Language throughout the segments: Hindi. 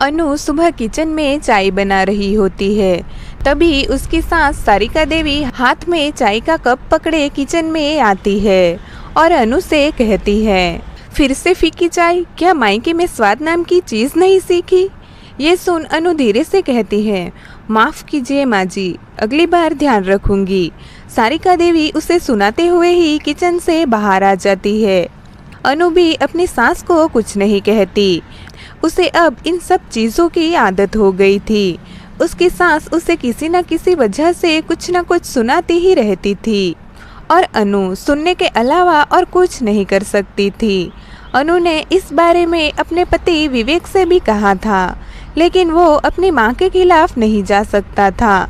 अनु सुबह किचन में चाय बना रही होती है। तभी उसकी सास सारिका देवी हाथ में चाय का कप पकड़े किचन में आती है और अनु से कहती है, फिर से फीकी चाय, क्या मायके में स्वाद नाम की चीज नहीं सीखी? ये सुन अनु धीरे से कहती है, माफ कीजिए माँ जी, अगली बार ध्यान रखूंगी। सारिका देवी उसे सुनाते हुए ही किचन से बाहर आ जाती है। अनु भी अपनी सास को कुछ नहीं कहती। उसे अब इन सब चीज़ों की आदत हो गई थी। उसकी सास उसे किसी न किसी वजह से कुछ न कुछ सुनाती ही रहती थी और अनु सुनने के अलावा और कुछ नहीं कर सकती थी। अनु ने इस बारे में अपने पति विवेक से भी कहा था, लेकिन वो अपनी माँ के खिलाफ नहीं जा सकता था।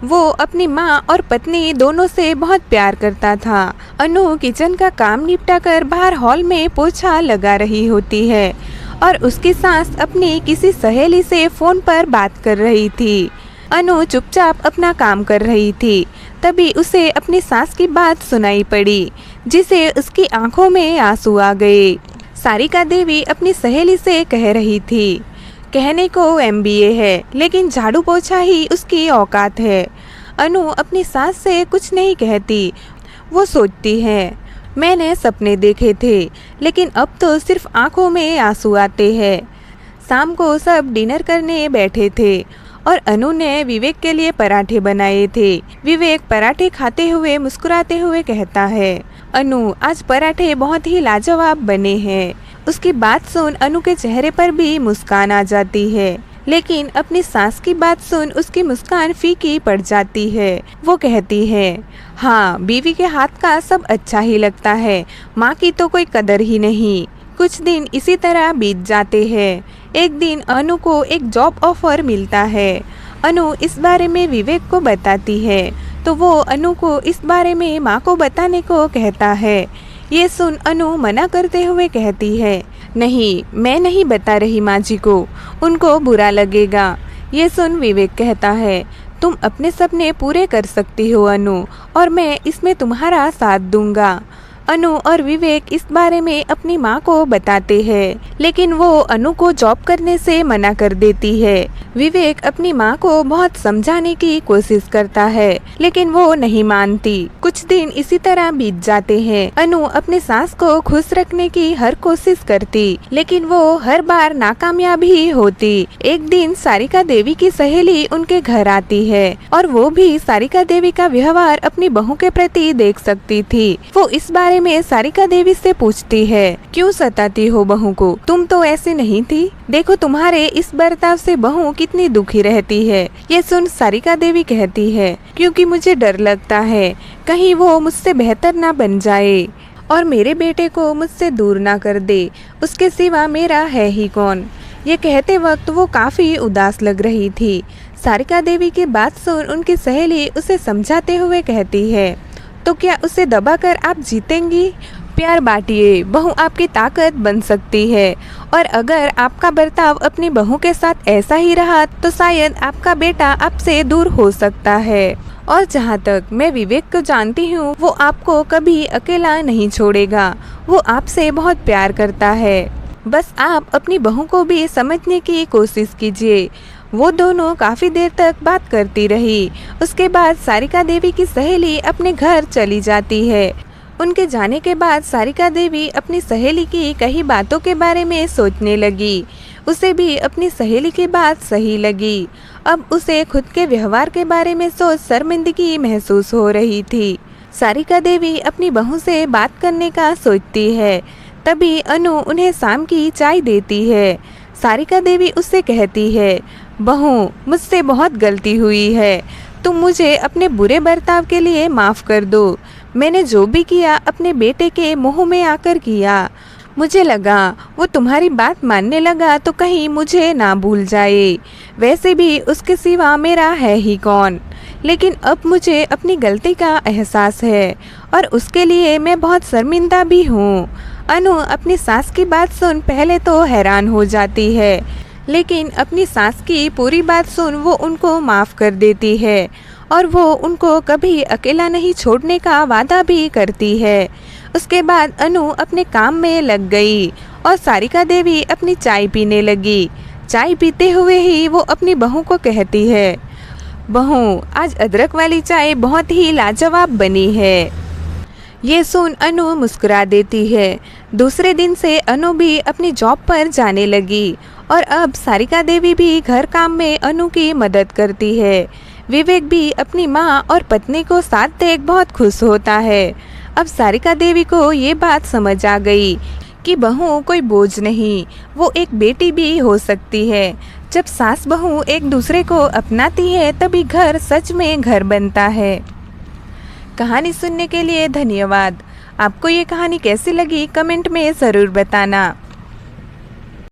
वो अपनी माँ और पत्नी दोनों से बहुत प्यार करता था। अनु किचन का काम निपटा कर बाहर हॉल में पोछा लगा रही होती है और उसकी सास अपनी किसी सहेली से फ़ोन पर बात कर रही थी। अनु चुपचाप अपना काम कर रही थी। तभी उसे अपनी सास की बात सुनाई पड़ी, जिसे उसकी आंखों में आंसू आ गए। सारिका देवी अपनी सहेली से कह रही थी, कहने को MBA है, लेकिन झाड़ू पोछा ही उसकी औकात है। अनु अपनी सास से कुछ नहीं कहती। वो सोचती है, मैंने सपने देखे थे, लेकिन अब तो सिर्फ आंखों में आंसू आते हैं। शाम को सब डिनर करने बैठे थे और अनु ने विवेक के लिए पराठे बनाए थे। विवेक पराठे खाते हुए मुस्कुराते हुए कहता है, अनु आज पराठे बहुत ही लाजवाब बने हैं। उसकी बात सुन अनु के चेहरे पर भी मुस्कान आ जाती है, लेकिन अपनी सास की बात सुन उसकी मुस्कान फीकी पड़ जाती है। वो कहती है, हाँ बीवी के हाथ का सब अच्छा ही लगता है, माँ की तो कोई कदर ही नहीं। कुछ दिन इसी तरह बीत जाते हैं। एक दिन अनु को एक जॉब ऑफर मिलता है। अनु इस बारे में विवेक को बताती है, तो वो अनु को इस बारे में माँ को बताने को कहता है। ये सुन अनु मना करते हुए कहती है, नहीं मैं नहीं बता रही माँ जी को, उनको बुरा लगेगा। ये सुन विवेक कहता है, तुम अपने सपने पूरे कर सकती हो अनु, और मैं इसमें तुम्हारा साथ दूंगा। अनु और विवेक इस बारे में अपनी माँ को बताते हैं, लेकिन वो अनु को जॉब करने से मना कर देती है। विवेक अपनी माँ को बहुत समझाने की कोशिश करता है, लेकिन वो नहीं मानती। कुछ दिन इसी तरह बीत जाते हैं। अनु अपने सास को खुश रखने की हर कोशिश करती, लेकिन वो हर बार नाकामयाब ही होती। एक दिन सारिका देवी की सहेली उनके घर आती है और वो भी सारिका देवी का व्यवहार अपनी बहू के प्रति देख सकती थी। वो इस बारे में सारिका देवी से पूछती है, क्यों सताती हो बहू को? तुम तो ऐसी नहीं थी, देखो तुम्हारे इस बर्ताव से बहू कितनी दुखी रहती है। ये सुन सारिका देवी कहती है, क्योंकि मुझे डर लगता है कहीं वो मुझसे बेहतर ना बन जाए और मेरे बेटे को मुझसे दूर ना कर दे, उसके सिवा मेरा है ही कौन। ये कहते वक्त वो काफी उदास लग रही थी। सारिका देवी की बात सुन उनकी सहेली उसे समझाते हुए कहती है, तो क्या उसे दबाकर आप जीतेंगी? प्यार बांटिए, बहू आपकी ताकत बन सकती है, और अगर आपका बर्ताव अपनी बहू के साथ ऐसा ही रहा तो शायद आपका बेटा आपसे दूर हो सकता है। और जहाँ तक मैं विवेक को जानती हूँ, वो आपको कभी अकेला नहीं छोड़ेगा। वो आपसे बहुत प्यार करता है। बस आप अपनी बहू को भी समझने की कोशिश कीजिए। वो दोनों काफ़ी देर तक बात करती रही। उसके बाद सारिका देवी की सहेली अपने घर चली जाती है। उनके जाने के बाद सारिका देवी अपनी सहेली की कई बातों के बारे में सोचने लगी। उसे भी अपनी सहेली की बात सही लगी। अब उसे खुद के व्यवहार के बारे में सोच शर्मिंदगी महसूस हो रही थी। सारिका देवी अपनी बहू से बात करने का सोचती है। तभी अनु उन्हें शाम की चाय देती है। सारिका देवी उससे कहती है, बहू मुझसे बहुत गलती हुई है, तुम मुझे अपने बुरे बर्ताव के लिए माफ़ कर दो। मैंने जो भी किया अपने बेटे के मुँह में आकर किया। मुझे लगा वो तुम्हारी बात मानने लगा तो कहीं मुझे ना भूल जाए। वैसे भी उसके सिवा मेरा है ही कौन। लेकिन अब मुझे अपनी गलती का एहसास है और उसके लिए मैं बहुत शर्मिंदा भी हूँ। अनु अपनी सास की बात सुन पहले तो हैरान हो जाती है, लेकिन अपनी सास की पूरी बात सुन वो उनको माफ़ कर देती है और वो उनको कभी अकेला नहीं छोड़ने का वादा भी करती है। उसके बाद अनु अपने काम में लग गई और सारिका देवी अपनी चाय पीने लगी। चाय पीते हुए ही वो अपनी बहू को कहती है, बहू आज अदरक वाली चाय बहुत ही लाजवाब बनी है। ये सुन अनु मुस्कुरा देती है। दूसरे दिन से अनु भी अपनी जॉब पर जाने लगी और अब सारिका देवी भी घर काम में अनु की मदद करती है। विवेक भी अपनी माँ और पत्नी को साथ देख बहुत खुश होता है। अब सारिका देवी को ये बात समझ आ गई कि बहू कोई बोझ नहीं, वो एक बेटी भी हो सकती है। जब सास बहू एक दूसरे को अपनाती है तभी घर सच में घर बनता है। कहानी सुनने के लिए धन्यवाद। आपको ये कहानी कैसी लगी कमेंट में ज़रूर बताना।